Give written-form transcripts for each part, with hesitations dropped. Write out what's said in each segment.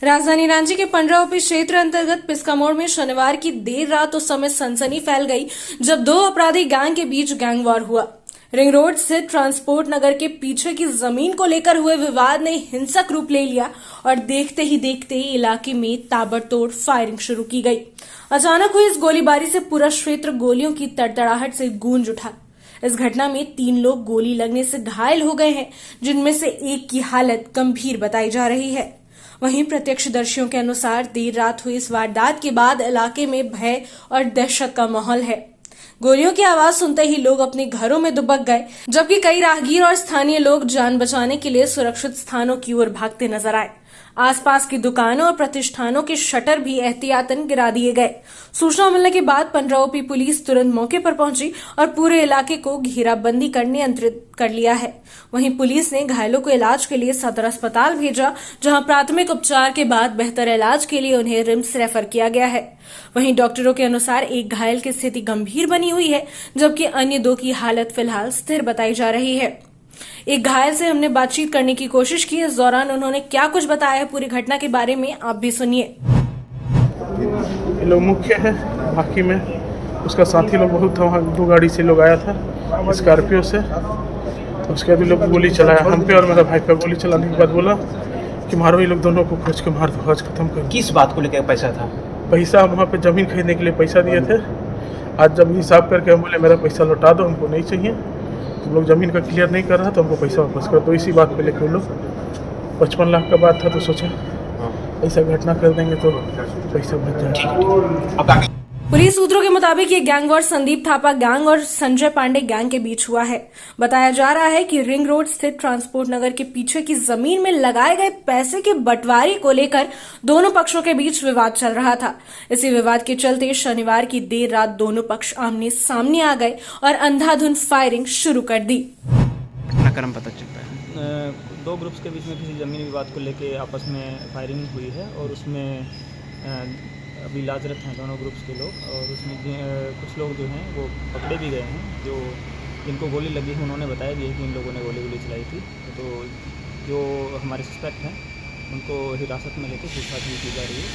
राजधानी रांची के पंडरा ओपी क्षेत्र अंतर्गत पिस्का मोड़ में शनिवार की देर रात उस समय सनसनी फैल गई जब दो अपराधी गैंग के बीच गैंग वॉर हुआ। रिंग रोड स्थित ट्रांसपोर्ट नगर के पीछे की जमीन को लेकर हुए विवाद ने हिंसक रूप ले लिया और देखते ही देखते इलाके में ताबड़तोड़ फायरिंग शुरू की गई। अचानक हुई इस गोलीबारी से पूरा क्षेत्र गोलियों की तड़तड़ाहट से गूंज उठा। इस घटना में 3 लोग गोली लगने से घायल हो गए हैं, जिनमें से एक की हालत गंभीर बताई जा रही है। वहीं प्रत्यक्षदर्शियों के अनुसार देर रात हुई इस वारदात के बाद इलाके में भय और दहशत का माहौल है। गोलियों की आवाज सुनते ही लोग अपने घरों में दुबक गए, जबकि कई राहगीर और स्थानीय लोग जान बचाने के लिए सुरक्षित स्थानों की ओर भागते नजर आए। आसपास की दुकानों और प्रतिष्ठानों के शटर भी एहतियातन गिरा दिए गए। सूचना मिलने के बाद पंडरा ओपी पुलिस तुरंत मौके पर पहुंची और पूरे इलाके को घेराबंदी कर नियंत्रित कर लिया है। वहीं पुलिस ने घायलों को इलाज के लिए सदर अस्पताल भेजा, जहां प्राथमिक उपचार के बाद बेहतर इलाज के लिए उन्हें रिम्स रेफर किया गया है। वहीं डॉक्टरों के अनुसार एक घायल की स्थिति गंभीर बनी हुई है, जबकि अन्य 2 की हालत फिलहाल स्थिर बताई जा रही है। एक घायल से हमने बातचीत करने की कोशिश की। इस दौरान उन्होंने क्या कुछ बताया है पूरी घटना के बारे में, आप भी सुनिए। ये लोग मुख्य है, बाकी में उसका साथी लोग बहुत था। वहाँ 2 गाड़ी से लोग आया था, स्कॉर्पियो से। उसके बाद लोग गोली चलाया हम पे और मेरा भाई पे। गोली चलाने के बाद बोला कि मारो, ये लोग दोनों को खोज के मार दो, आज खत्म कर। किस बात को लेकर पैसा था? पैसा वहाँ पे जमीन खरीदने के लिए पैसा दिए थे। आज जब हिसाब करके हम बोले मेरा पैसा लौटा दो, हमको नहीं चाहिए, तुम लोग जमीन का क्लियर नहीं कर रहा तो हमको पैसा वापस कर दो। इसी बात पे लेके वो लोग 55 लाख का बात था, तो सोचा ऐसा घटना कर देंगे तो पैसा बच जाएगा। पुलिस सूत्रों के मुताबिक ये gang war Sandeep Thapa gang और संजय पांडे गैंग के बीच हुआ है। बताया जा रहा है कि रिंग रोड स्थित ट्रांसपोर्ट नगर के पीछे की जमीन में लगाए गए पैसे के बंटवारे को लेकर दोनों पक्षों के बीच विवाद चल रहा था। इसी विवाद के चलते शनिवार की देर रात दोनों पक्ष आमने सामने आ गए और अंधाधुंध फायरिंग शुरू कर दी। घटनाक्रम पता चलता है 2 ग्रुप्स के बीच में किसी जमीनी विवाद को लेके आपस में फायरिंग हुई है और उसमें अभी इलाजरत हैं दोनों ग्रुप्स के लोग। और उसमें कुछ लोग जो हैं वो पकड़े भी गए हैं। जो जिनको गोली लगी है उन्होंने बताया भी है कि इन लोगों ने गोली चलाई थी। तो जो हमारे सस्पेक्ट हैं उनको हिरासत में लेकर पूछताछ भी की जा रही है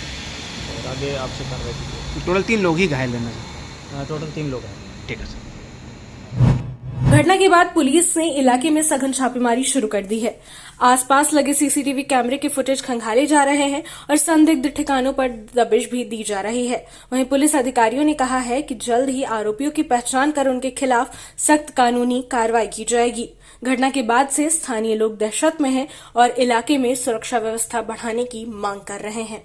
और आगे आपसे कार्रवाई की जाएगी। टोटल 3 लोग ही घायल हैं सर? टोटल 3 लोग हैं। ठीक है सर। घटना के बाद पुलिस ने इलाके में सघन छापेमारी शुरू कर दी है। आसपास लगे सीसीटीवी कैमरे के फुटेज खंगाले जा रहे हैं और संदिग्ध ठिकानों पर दबिश भी दी जा रही है। वहीं पुलिस अधिकारियों ने कहा है कि जल्द ही आरोपियों की पहचान कर उनके खिलाफ सख्त कानूनी कार्रवाई की जाएगी। घटना के बाद से स्थानीय लोग दहशत में हैं और इलाके में सुरक्षा व्यवस्था बढ़ाने की मांग कर रहे हैं।